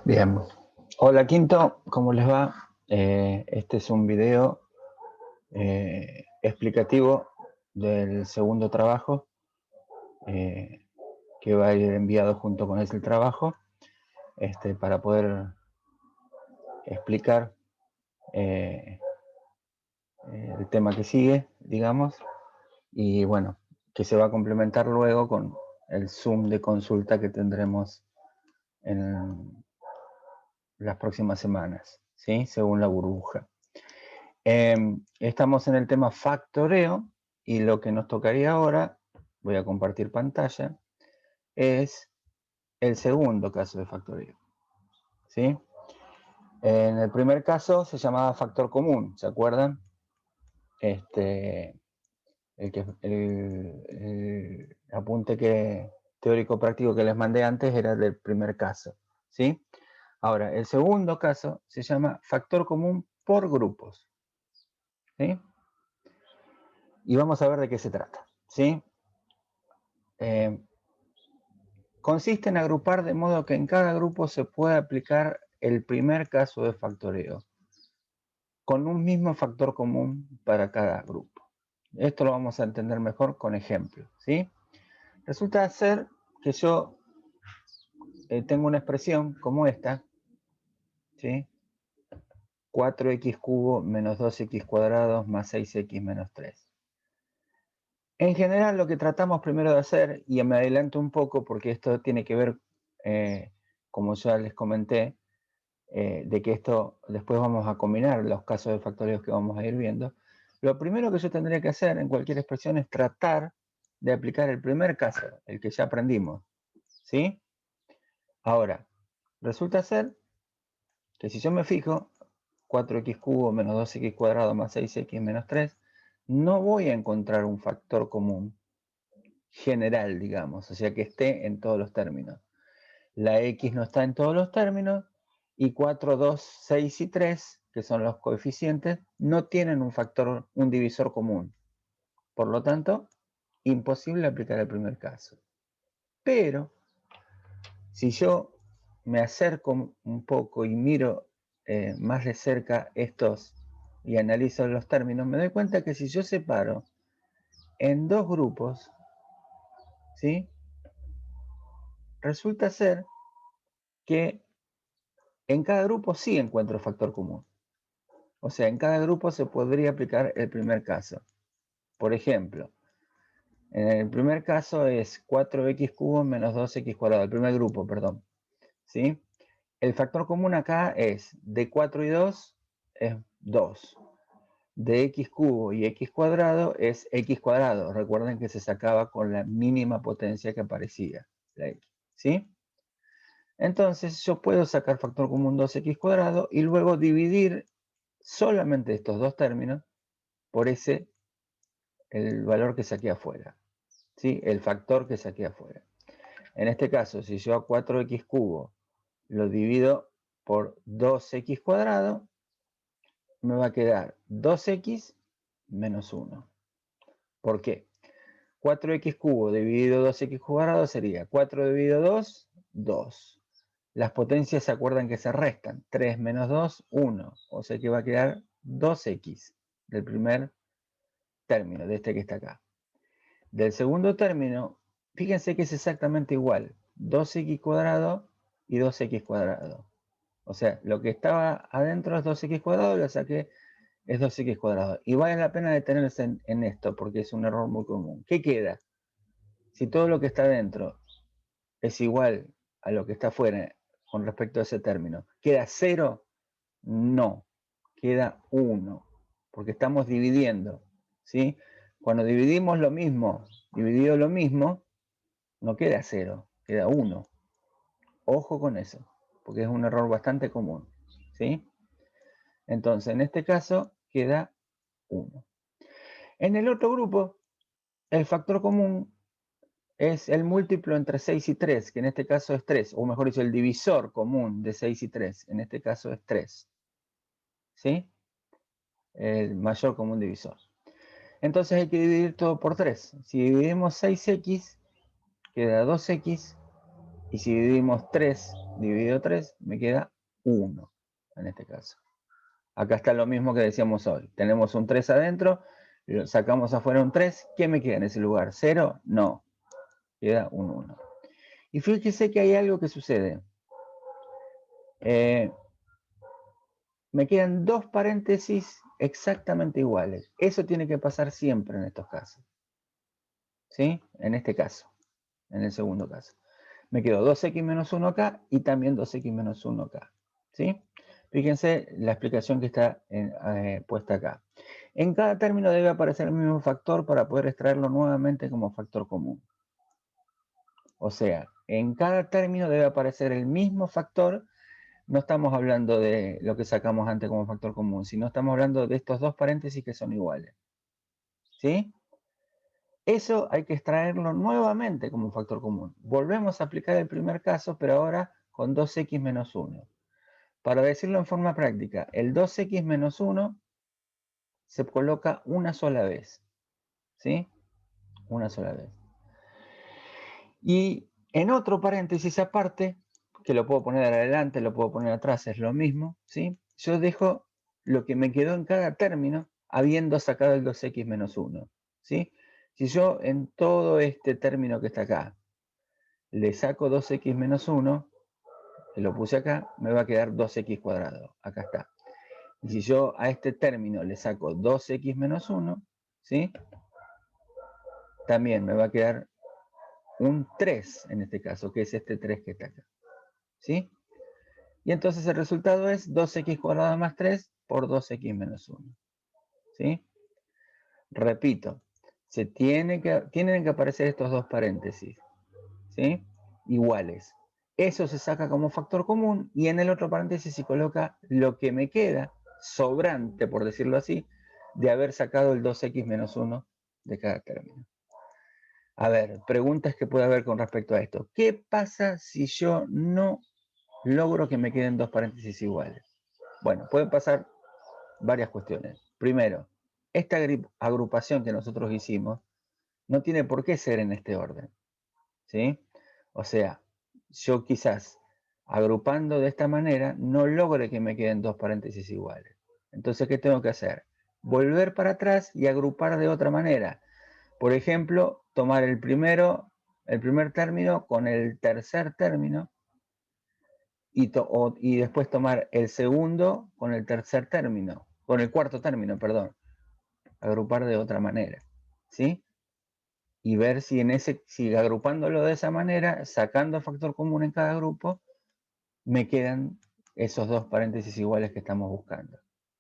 Bien. Hola Quinto, ¿cómo les va? Este es un video explicativo del segundo trabajo que va a ir enviado junto con ese trabajo para poder explicar eh, el tema que sigue, digamos, y bueno, que se va a complementar luego con el Zoom de consulta que tendremos en las próximas semanas, ¿sí? Según la burbuja. Estamos en el tema factoreo y lo que nos tocaría ahora, voy a compartir pantalla, es el segundo caso de factoreo, ¿sí? En el primer caso se llamaba factor común, ¿se acuerdan? El apunte teórico práctico que les mandé antes era del primer caso, ¿sí? Ahora, el segundo caso se llama factor común por grupos, ¿sí? Y vamos a ver de qué se trata, ¿sí? Consiste en agrupar de modo que en cada grupo se pueda aplicar el primer caso de factoreo, con un mismo factor común para cada grupo. Esto lo vamos a entender mejor con ejemplos, ¿sí? Resulta ser que yo tengo una expresión como esta, ¿sí? 4x cubo menos 2x cuadrados más 6x menos 3. En general lo que tratamos primero de hacer, y me adelanto un poco porque esto tiene que ver, como ya les comenté, de que esto después vamos a combinar los casos de factoreos que vamos a ir viendo. Lo primero que yo tendría que hacer en cualquier expresión es tratar de aplicar el primer caso, el que ya aprendimos, ¿sí? Ahora, resulta ser que si yo me fijo, 4x cubo menos 2x cuadrado más 6x menos 3, no voy a encontrar un factor común general, digamos, o sea que esté en todos los términos. La x no está en todos los términos y 4, 2, 6 y 3, que son los coeficientes, no tienen un divisor común. Por lo tanto, imposible aplicar el primer caso. Pero, si yo me acerco un poco y miro más de cerca estos y analizo los términos, me doy cuenta que si yo separo en dos grupos, ¿sí? Resulta ser que en cada grupo sí encuentro factor común. O sea, en cada grupo se podría aplicar el primer caso. Por ejemplo, en el primer caso es 4x cubo menos 2x cuadrado, el primer grupo, perdón. ¿Sí? El factor común acá es de 4 y 2 es 2. De x cubo y x cuadrado es x cuadrado. Recuerden que se sacaba con la mínima potencia que aparecía, la x. ¿Sí? Entonces yo puedo sacar factor común 2x cuadrado y luego dividir solamente estos dos términos por el valor que saqué afuera, ¿sí? El factor que saqué afuera. En este caso, si yo a 4x cubo lo divido por 2x cuadrado, me va a quedar 2x menos 1. ¿Por qué? 4x cubo dividido 2x cuadrado sería 4 dividido 2, 2. Las potencias se acuerdan que se restan. 3 menos 2, 1. O sea que va a quedar 2x del primer término, de este que está acá. Del segundo término, fíjense que es exactamente igual. 2x cuadrado y 2x cuadrado. O sea, lo que estaba adentro es 2x cuadrado, lo saqué, es 2x cuadrado. Y vale la pena detenerse en esto, porque es un error muy común. ¿Qué queda? Si todo lo que está adentro es igual a lo que está afuera con respecto a ese término, ¿queda 0? No, queda 1, porque estamos dividiendo, ¿sí? Cuando dividimos lo mismo, dividido lo mismo, no queda 0, queda 1. Ojo con eso, porque es un error bastante común, ¿sí? Entonces, en este caso, queda 1. En el otro grupo, el factor común es el múltiplo entre 6 y 3, que en este caso es 3, o mejor dicho, el divisor común de 6 y 3, en este caso es 3, ¿sí? El mayor común divisor. Entonces hay que dividir todo por 3. Si dividimos 6x, queda 2x, Y si dividimos 3 dividido 3, me queda 1 en este caso. Acá está lo mismo que decíamos hoy. Tenemos un 3 adentro, sacamos afuera un 3. ¿Qué me queda en ese lugar? ¿0? No. Queda un 1. Y fíjese que hay algo que sucede. Me quedan dos paréntesis exactamente iguales. Eso tiene que pasar siempre en estos casos. ¿Sí? En este caso. En el segundo caso. Me quedó 2x menos 1 acá y también 2x menos 1 acá. ¿Sí? Fíjense la explicación que está puesta acá. En cada término debe aparecer el mismo factor para poder extraerlo nuevamente como factor común. O sea, en cada término debe aparecer el mismo factor. No estamos hablando de lo que sacamos antes como factor común, sino estamos hablando de estos dos paréntesis que son iguales. ¿Sí? Eso hay que extraerlo nuevamente como factor común. Volvemos a aplicar el primer caso, pero ahora con 2x menos 1. Para decirlo en forma práctica, el 2x menos 1 se coloca una sola vez. ¿Sí? Una sola vez. Y en otro paréntesis aparte, que lo puedo poner adelante, lo puedo poner atrás, es lo mismo, ¿sí? Yo dejo lo que me quedó en cada término habiendo sacado el 2x menos 1, ¿sí? Si yo en todo este término que está acá le saco 2x menos 1, que lo puse acá, me va a quedar 2x cuadrado. Acá está. Y si yo a este término le saco 2x menos 1, ¿sí? También me va a quedar un 3 en este caso, que es este 3 que está acá. ¿Sí? Y entonces el resultado es 2x cuadrado más 3 por 2x menos 1. ¿Sí? Repito, tienen que aparecer estos dos paréntesis. ¿Sí? Iguales. Eso se saca como factor común y en el otro paréntesis se coloca lo que me queda sobrante, por decirlo así, de haber sacado el 2x menos 1 de cada término. A ver, preguntas que puede haber con respecto a esto. ¿Qué pasa si yo no logro que me queden dos paréntesis iguales? Bueno, pueden pasar varias cuestiones. Primero, esta agrupación que nosotros hicimos no tiene por qué ser en este orden. ¿Sí? O sea, yo quizás agrupando de esta manera no logre que me queden dos paréntesis iguales. Entonces, ¿qué tengo que hacer? Volver para atrás y agrupar de otra manera. Por ejemplo, tomar el primer término con el tercer término y después tomar el segundo con el tercer término, con el cuarto término, perdón. Agrupar de otra manera, ¿sí? Y ver si agrupándolo de esa manera, sacando factor común en cada grupo, me quedan esos dos paréntesis iguales que estamos buscando,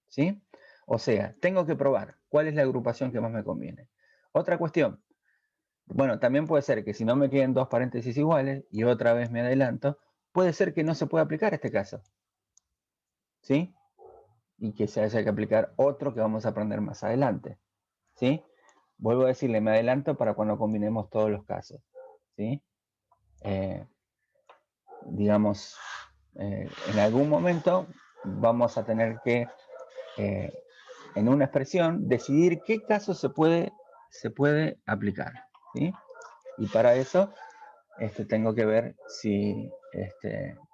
¿sí? O sea, tengo que probar cuál es la agrupación que más me conviene. Otra cuestión, bueno, también puede ser que si no me queden dos paréntesis iguales, y otra vez me adelanto, puede ser que no se pueda aplicar este caso, ¿sí? Y que se haya que aplicar otro que vamos a aprender más adelante, ¿sí? Vuelvo a decirle, me adelanto para cuando combinemos todos los casos, ¿sí? Digamos, en algún momento vamos a tener que, en una expresión, decidir qué caso se puede aplicar, ¿sí? Y para eso tengo que ver si,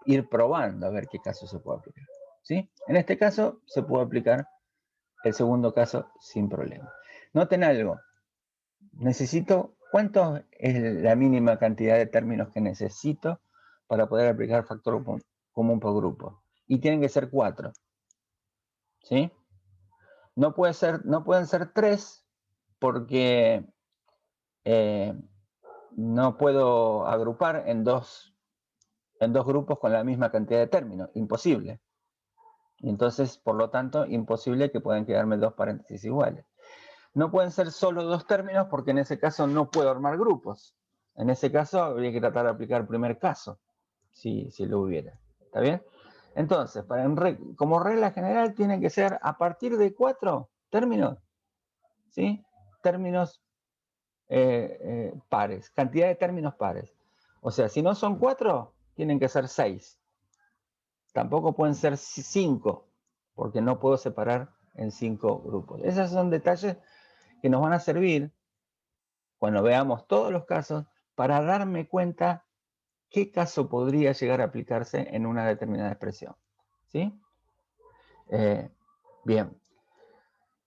ir probando a ver qué caso se puede aplicar, ¿sí? En este caso se puede aplicar el segundo caso sin problema. Noten algo, ¿cuánto es la mínima cantidad de términos que necesito para poder aplicar factor común por grupo? Y tienen que ser 4, ¿sí? No pueden ser 3 porque no puedo agrupar en dos grupos con la misma cantidad de términos, imposible. Y entonces, por lo tanto, imposible que puedan quedarme dos paréntesis iguales. No pueden ser solo dos términos porque en ese caso no puedo armar grupos. En ese caso habría que tratar de aplicar el primer caso, si lo hubiera. ¿Está bien? Entonces, como regla general, tienen que ser a partir de 4 términos, ¿sí? Términos pares, cantidad de términos pares. O sea, si no son 4, tienen que ser 6. Tampoco pueden ser 5, porque no puedo separar en 5 grupos. Esos son detalles que nos van a servir cuando veamos todos los casos para darme cuenta qué caso podría llegar a aplicarse en una determinada expresión. ¿Sí? Bien.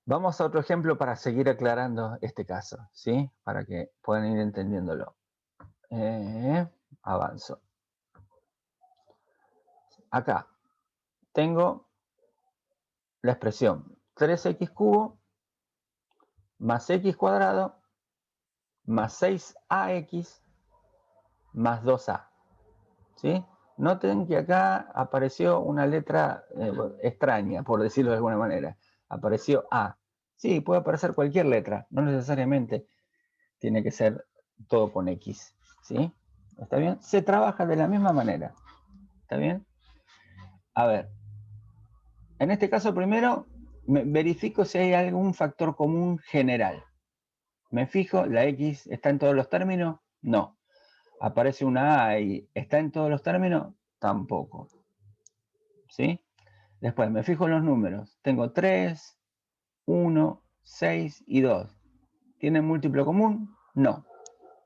Vamos a otro ejemplo para seguir aclarando este caso, ¿sí? Para que puedan ir entendiéndolo. Avanzo. Acá tengo la expresión 3x cubo más x cuadrado más 6ax más 2a. ¿Sí? Noten que acá apareció una letra extraña, por decirlo de alguna manera. Apareció A. Sí, puede aparecer cualquier letra, no necesariamente tiene que ser todo con X. ¿Sí? ¿Está bien? Se trabaja de la misma manera. ¿Está bien? A ver. En este caso, primero, verifico si hay algún factor común general. Me fijo, la X está en todos los términos. No. Aparece una A y ¿está en todos los términos? Tampoco. ¿Sí? Después me fijo en los números. Tengo 3, 1, 6 y 2. ¿Tienen múltiplo común? No.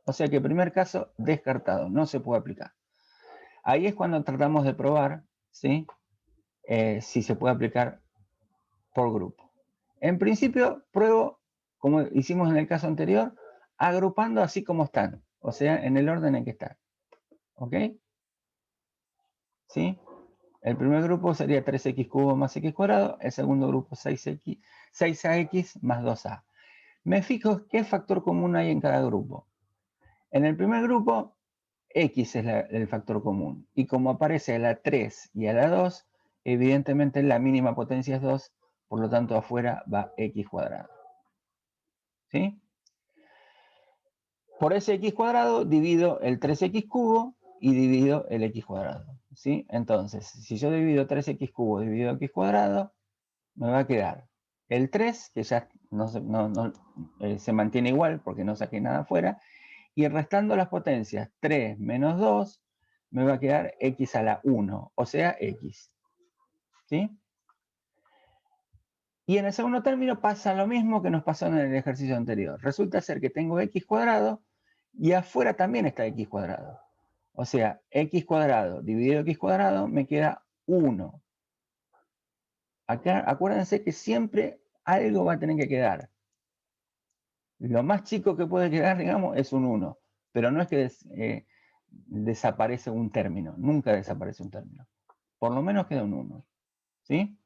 O sea que primer caso, descartado. No se puede aplicar. Ahí es cuando tratamos de probar, ¿sí? Si se puede aplicar por grupo. En principio, pruebo, como hicimos en el caso anterior, agrupando así como están. O sea, en el orden en que están. ¿Ok? ¿Sí? El primer grupo sería 3x cubo más x cuadrado. El segundo grupo 6ax más 2a. Me fijo qué factor común hay en cada grupo. En el primer grupo, x es el factor común. Y como aparece a la 3 y a la 2, evidentemente la mínima potencia es 2, por lo tanto afuera va x cuadrado. ¿Sí? Por ese x cuadrado divido el 3x cubo y divido el x cuadrado. ¿Sí? Entonces, si yo divido 3x cubo dividido x cuadrado, me va a quedar el 3, que ya se mantiene igual porque no saqué nada afuera, y restando las potencias 3 menos 2, me va a quedar x a la 1, o sea, x. ¿Sí? Y en el segundo término pasa lo mismo que nos pasó en el ejercicio anterior. Resulta ser que tengo x cuadrado y afuera también está x cuadrado. O sea, x cuadrado dividido x cuadrado me queda 1. Acá acuérdense que siempre algo va a tener que quedar. Lo más chico que puede quedar, digamos, es un 1. Pero no es que desaparece un término. Nunca desaparece un término. Por lo menos queda un 1. ¿Sí?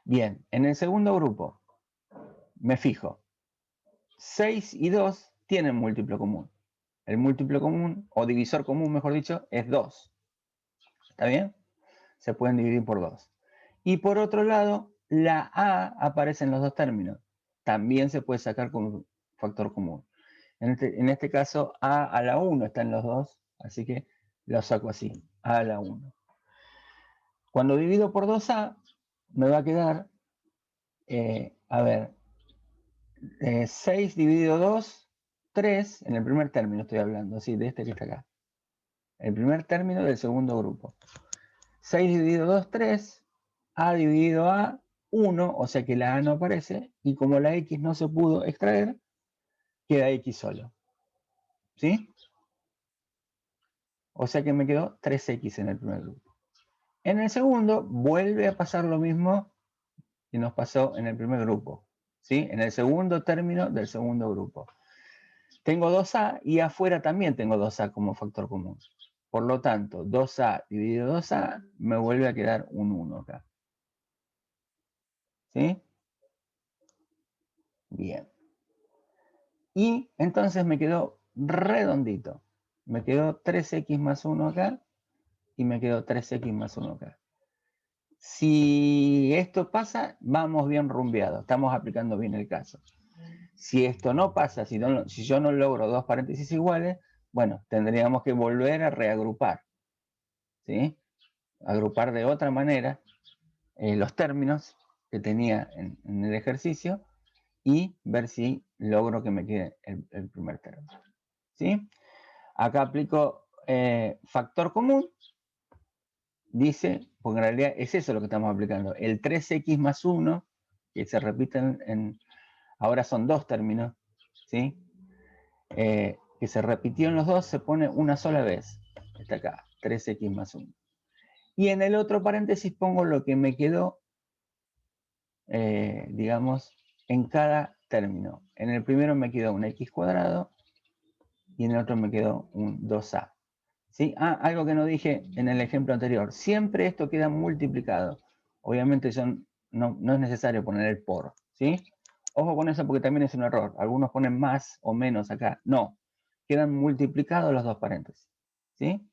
Bien, en el segundo grupo me fijo. 6 y 2 tienen múltiplo común. El múltiplo común, o divisor común, mejor dicho, es 2. ¿Está bien? Se pueden dividir por 2. Y por otro lado, la A aparece en los dos términos. También se puede sacar como factor común. En este caso, A a la 1 está en los dos, así que lo saco así, A a la 1. Cuando divido por 2A, me va a quedar, a ver, 6 dividido 2, 3, en el primer término estoy hablando, sí, de este que está acá. El primer término del segundo grupo. 6 dividido 2, 3. A dividido A, 1, o sea que la A no aparece. Y como la X no se pudo extraer, queda X solo. ¿Sí? O sea que me quedó 3X en el primer grupo. En el segundo, vuelve a pasar lo mismo que nos pasó en el primer grupo. ¿Sí? En el segundo término del segundo grupo. Tengo 2A y afuera también tengo 2A como factor común. Por lo tanto, 2A dividido 2A me vuelve a quedar un 1 acá. ¿Sí? Bien. Y entonces me quedó redondito. Me quedó 3x más 1 acá y me quedó 3x más 1 acá. Si esto pasa, vamos bien rumbeados. Estamos aplicando bien el caso. Si esto no pasa, si yo no logro dos paréntesis iguales, bueno, tendríamos que volver a reagrupar. ¿Sí? Agrupar de otra manera los términos que tenía en el ejercicio y ver si logro que me quede el primer término. ¿Sí? Acá aplico factor común, dice, porque en realidad es eso lo que estamos aplicando. El 3x más 1, que se repiten ahora son dos términos, ¿sí? Que se repitió en los dos, se pone una sola vez. está acá, 3x más 1. Y en el otro paréntesis pongo lo que me quedó, digamos, en cada término. En el primero me quedó un x cuadrado y en el otro me quedó un 2a. ¿Sí? Ah, algo que no dije en el ejemplo anterior. Siempre esto queda multiplicado. Obviamente no es necesario poner el por. ¿Sí? Ojo con eso porque también es un error. Algunos ponen más o menos acá. No. Quedan multiplicados los dos paréntesis. ¿Sí?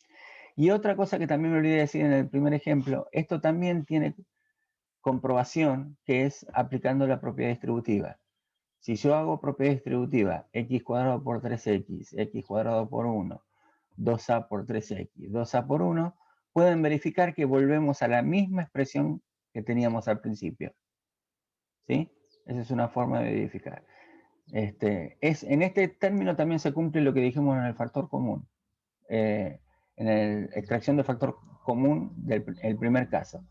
Y otra cosa que también me olvidé decir en el primer ejemplo, esto también tiene comprobación, que es aplicando la propiedad distributiva. Si yo hago propiedad distributiva, x cuadrado por 3x, x cuadrado por 1, 2a por 3x, 2a por 1, pueden verificar que volvemos a la misma expresión que teníamos al principio. ¿Sí? Esa es una forma de verificar. En este término también se cumple lo que dijimos en el factor común. En la extracción de factor común del primer caso.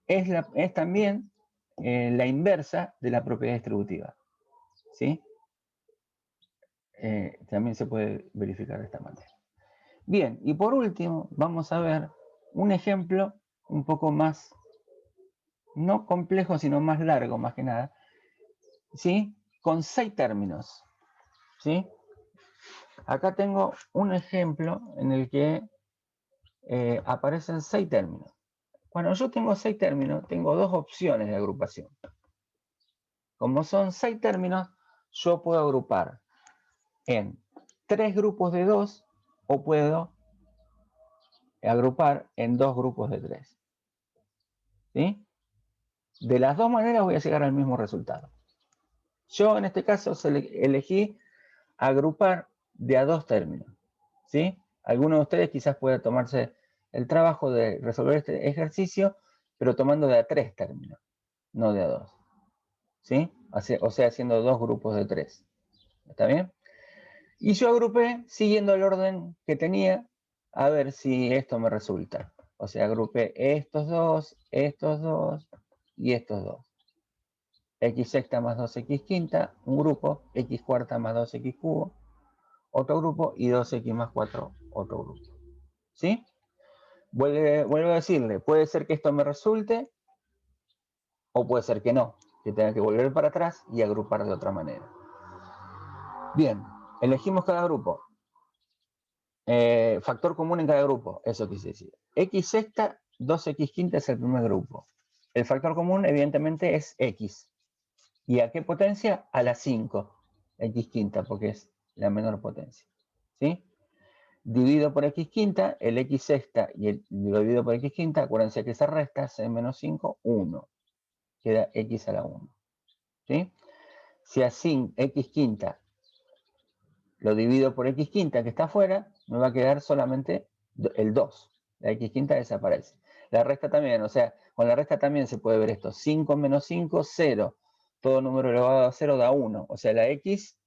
Es también la inversa de la propiedad distributiva. ¿Sí? También se puede verificar de esta manera. Bien, y por último vamos a ver un ejemplo un poco más, no complejo, sino más largo, más que nada, ¿sí? Con 6 términos, ¿sí? Acá tengo un ejemplo en el que aparecen 6 términos. Cuando yo tengo 6 términos, tengo dos opciones de agrupación. Como son 6 términos, yo puedo agrupar en 3 grupos de 2 o puedo agrupar en 2 grupos de 3. ¿Sí? De las dos maneras voy a llegar al mismo resultado. Yo en este caso elegí agrupar de a 2 términos. ¿Sí? Algunos de ustedes quizás puedan tomarse el trabajo de resolver este ejercicio, pero tomando de a 3 términos, no de a 2. ¿Sí? O sea, haciendo 2 grupos de 3. ¿Está bien? Y yo agrupé siguiendo el orden que tenía, a ver si esto me resulta. O sea, agrupé estos dos y estos dos. X sexta más 2x quinta, un grupo, x cuarta más 2x cubo, otro grupo, y 2x más 4, otro grupo. ¿Sí? Vuelvo a decirle, puede ser que esto me resulte, o puede ser que no, que tenga que volver para atrás y agrupar de otra manera. Bien, elegimos cada grupo. Factor común en cada grupo, eso quise decir. X sexta, 2x quinta es el primer grupo. El factor común evidentemente es x. ¿Y a qué potencia? A la 5, x quinta, porque es la menor potencia. ¿Sí? Divido por x quinta, el x sexta y lo divido por x quinta, acuérdense que se resta, 6 menos 5, 1. Queda x a la 1. ¿Sí? Si así x quinta lo divido por x quinta que está afuera, me va a quedar solamente el 2. La x quinta desaparece. La resta también, o sea, con la resta también se puede ver esto. 5 menos 5, 0. Todo número elevado a 0 da 1. O sea, la x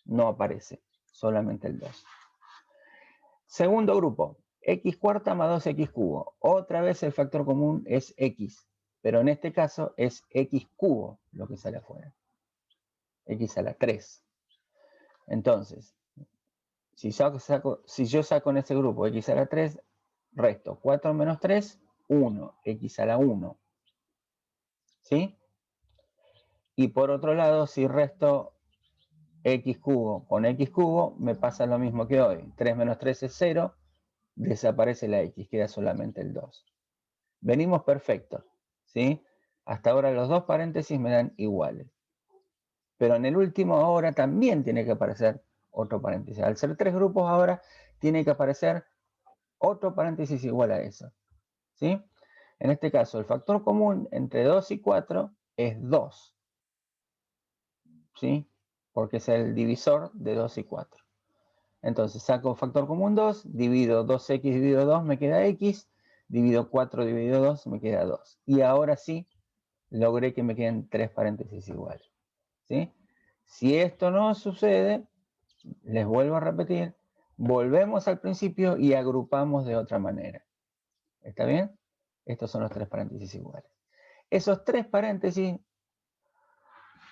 no aparece, solamente el 2. Segundo grupo, x cuarta más 2x cubo. Otra vez el factor común es x, pero en este caso es x cubo lo que sale afuera. X a la 3. Entonces, si yo saco en ese grupo x a la 3, resto 4 menos 3, 1, x a la 1. ¿Sí? Y por otro lado, si resto x cubo con x cubo, me pasa lo mismo que hoy. 3 menos 3 es 0, desaparece la x, queda solamente el 2. Venimos perfectos, ¿sí? Hasta ahora los dos paréntesis me dan iguales. Pero en el último ahora también tiene que aparecer otro paréntesis. Al ser 3 grupos ahora, tiene que aparecer otro paréntesis igual a eso. ¿Sí? En este caso, el factor común entre 2 y 4 es 2. ¿Sí? Porque es el divisor de 2 y 4. Entonces saco factor común 2, divido 2x dividido 2, me queda x, divido 4 dividido 2, me queda 2. Y ahora sí, logré que me queden 3 paréntesis iguales. ¿Sí? Si esto no sucede, les vuelvo a repetir, volvemos al principio y agrupamos de otra manera. ¿Está bien? Estos son los 3 paréntesis iguales. Esos 3 paréntesis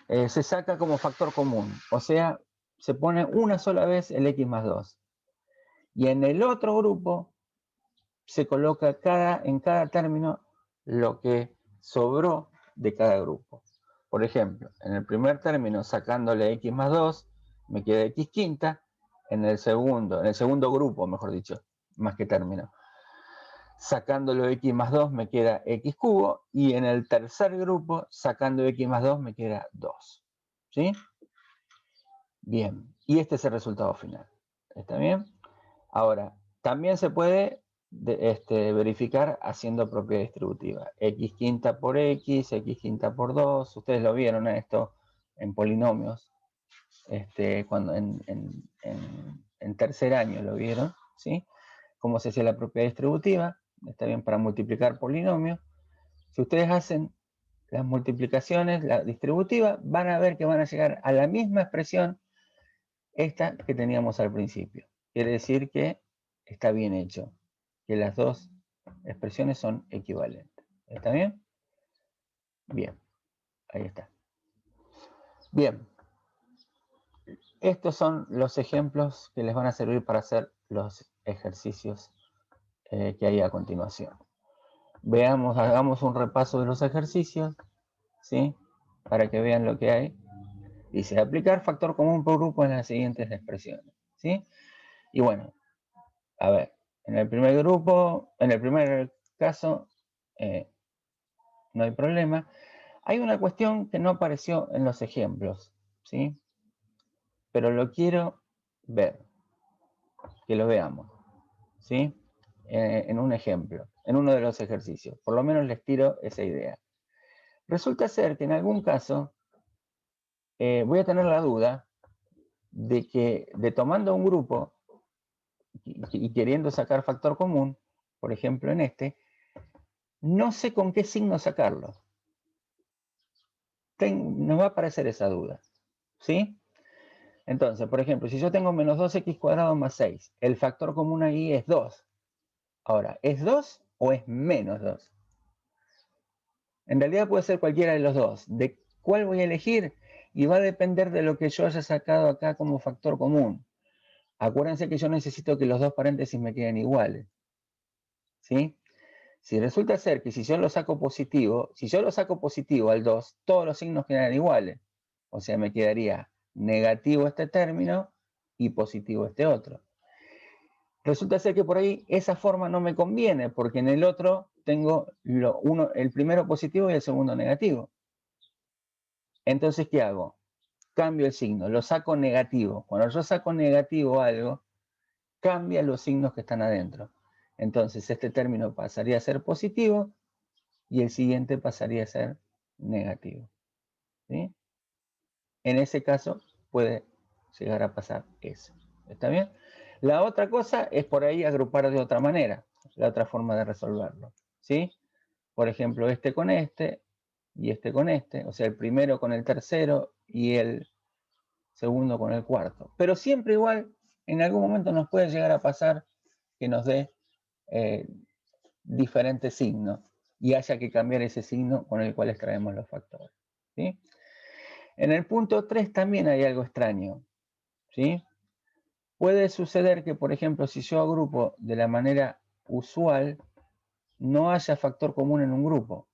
se saca como factor común, o sea, se pone una sola vez el x más 2. Y en el otro grupo se coloca en cada término lo que sobró de cada grupo. Por ejemplo, en el primer término, sacándole x más 2, me queda x quinta. En el segundo grupo, mejor dicho, más que término, sacándolo x más 2 me queda x cubo, y en el tercer grupo, sacando x más 2 me queda 2. ¿Sí? Bien, y este es el resultado final. ¿Está bien? Ahora, también se puede verificar haciendo propiedad distributiva. X quinta por x, x quinta por 2. Ustedes lo vieron esto en polinomios. Cuando en tercer año lo vieron, ¿sí? Cómo se hacía la propiedad distributiva. Está bien, para multiplicar polinomios. Si ustedes hacen las multiplicaciones, la distributiva, van a ver que van a llegar a la misma expresión esta que teníamos al principio. Quiere decir que está bien hecho, que las dos expresiones son equivalentes. ¿Está bien? Bien, ahí está. Bien, estos son los ejemplos que les van a servir para hacer los ejercicios que hay a continuación. Veamos, hagamos un repaso de los ejercicios, ¿sí? Para que vean lo que hay. Dice, aplicar factor común por grupo en las siguientes expresiones, ¿sí? Y bueno, a ver, en el primer grupo, en el primer caso, no hay problema. Hay una cuestión que no apareció en los ejemplos, ¿sí? Pero lo quiero ver, que lo veamos, ¿sí? En un ejemplo, en uno de los ejercicios. Por lo menos les tiro esa idea. Resulta ser que en algún caso voy a tener la duda de que tomando un grupo y queriendo sacar factor común, por ejemplo en este, no sé con qué signo sacarlo. Nos va a aparecer esa duda, ¿sí? Entonces, por ejemplo, si yo tengo menos 2x cuadrado más 6, el factor común ahí es 2. Ahora, ¿es 2 o es menos 2? En realidad puede ser cualquiera de los dos. ¿De cuál voy a elegir? Y va a depender de lo que yo haya sacado acá como factor común. Acuérdense que yo necesito que los dos paréntesis me queden iguales, ¿sí? Si resulta ser que si yo lo saco positivo, al 2, todos los signos quedan iguales. O sea, me quedaría negativo este término y positivo este otro. Resulta ser que por ahí esa forma no me conviene, porque en el otro tengo el primero positivo y el segundo negativo. Entonces, ¿qué hago? Cambio el signo, lo saco negativo. Cuando yo saco negativo algo, cambia los signos que están adentro. Entonces, este término pasaría a ser positivo y el siguiente pasaría a ser negativo, ¿sí? En ese caso puede llegar a pasar eso. ¿Está bien? La otra cosa es por ahí agrupar de otra manera, la otra forma de resolverlo, ¿sí? Por ejemplo, este con este y este con este, o sea, el primero con el tercero y el segundo con el cuarto. Pero siempre igual, en algún momento nos puede llegar a pasar que nos dé diferentes signos y haya que cambiar ese signo con el cual extraemos los factores, ¿sí? En el punto 3 también hay algo extraño, ¿sí? Puede suceder que, por ejemplo, si yo agrupo de la manera usual, no haya factor común en un grupo.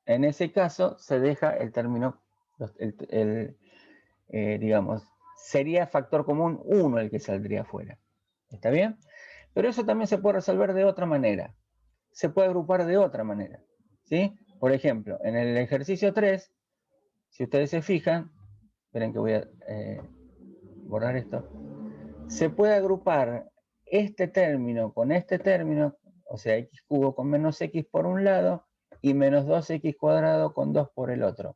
En ese caso, se deja el término, digamos, sería factor común 1 el que saldría fuera. ¿Está bien? Pero eso también se puede resolver de otra manera. Se puede agrupar de otra manera, ¿sí? Por ejemplo, en el ejercicio 3, si ustedes se fijan, esperen que voy a borrar esto, se puede agrupar este término con este término, o sea, x cubo con menos x por un lado y menos 2x cuadrado con 2 por el otro.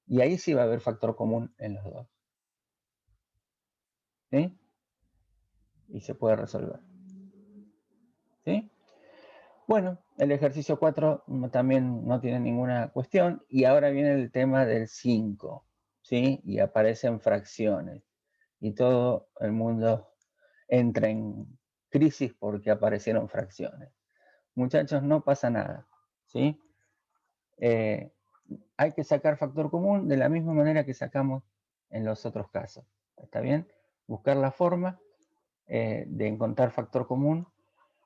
Y ahí sí va a haber factor común en los dos, ¿sí? Y se puede resolver, ¿sí? Bueno, el ejercicio 4 también no tiene ninguna cuestión. Y ahora viene el tema del 5, ¿sí? Y aparecen fracciones. Y todo el mundo entra en crisis porque aparecieron fracciones. Muchachos, no pasa nada, ¿sí? Hay que sacar factor común de la misma manera que sacamos en los otros casos. ¿Está bien? Buscar la forma de encontrar factor común.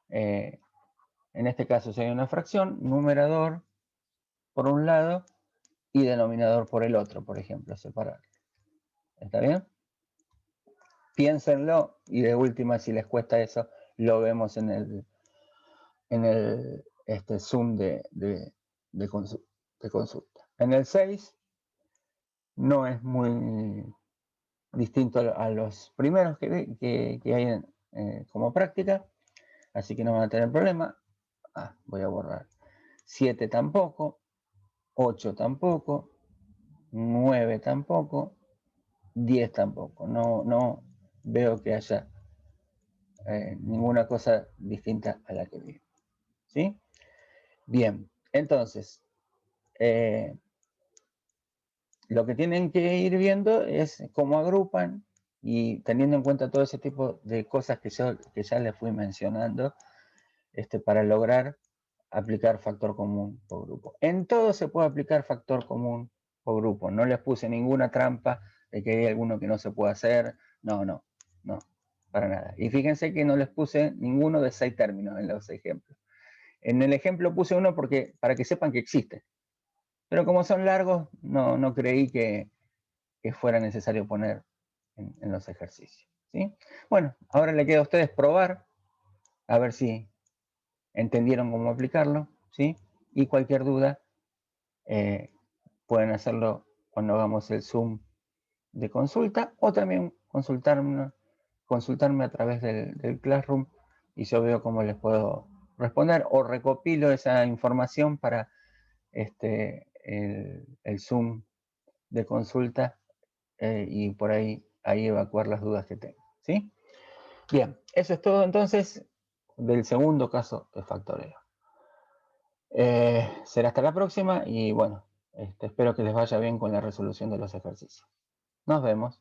En este caso, si hay una fracción, numerador por un lado y denominador por el otro, por ejemplo, separar. ¿Está bien? Piénsenlo y de última, si les cuesta eso, lo vemos en el Zoom de consulta. En el 6 no es muy distinto a los primeros que hay como práctica, así que no van a tener problema. Voy a borrar. 7 tampoco, 8 tampoco, 9 tampoco, 10 tampoco. No veo que haya ninguna cosa distinta a la que vi. ¿Sí? Bien, entonces, lo que tienen que ir viendo es cómo agrupan y teniendo en cuenta todo ese tipo de cosas que ya les fui mencionando, para lograr aplicar factor común por grupo. En todo se puede aplicar factor común por grupo. No les puse ninguna trampa de que hay alguno que no se puede hacer. No, para nada. Y fíjense que no les puse ninguno de 6 términos en los ejemplos. En el ejemplo puse uno para que sepan que existe. Pero como son largos, no creí que fuera necesario poner en los ejercicios. ¿Sí? Bueno, ahora le queda a ustedes probar, a ver si entendieron cómo aplicarlo, ¿sí? Y cualquier duda, pueden hacerlo cuando hagamos el Zoom de consulta o también consultarme a través del Classroom y yo veo cómo les puedo responder o recopilo esa información para el Zoom de consulta y por ahí evacuar las dudas que tengo, ¿sí? Bien, eso es todo entonces del segundo caso de factoreo. Será hasta la próxima y bueno, espero que les vaya bien con la resolución de los ejercicios. Nos vemos.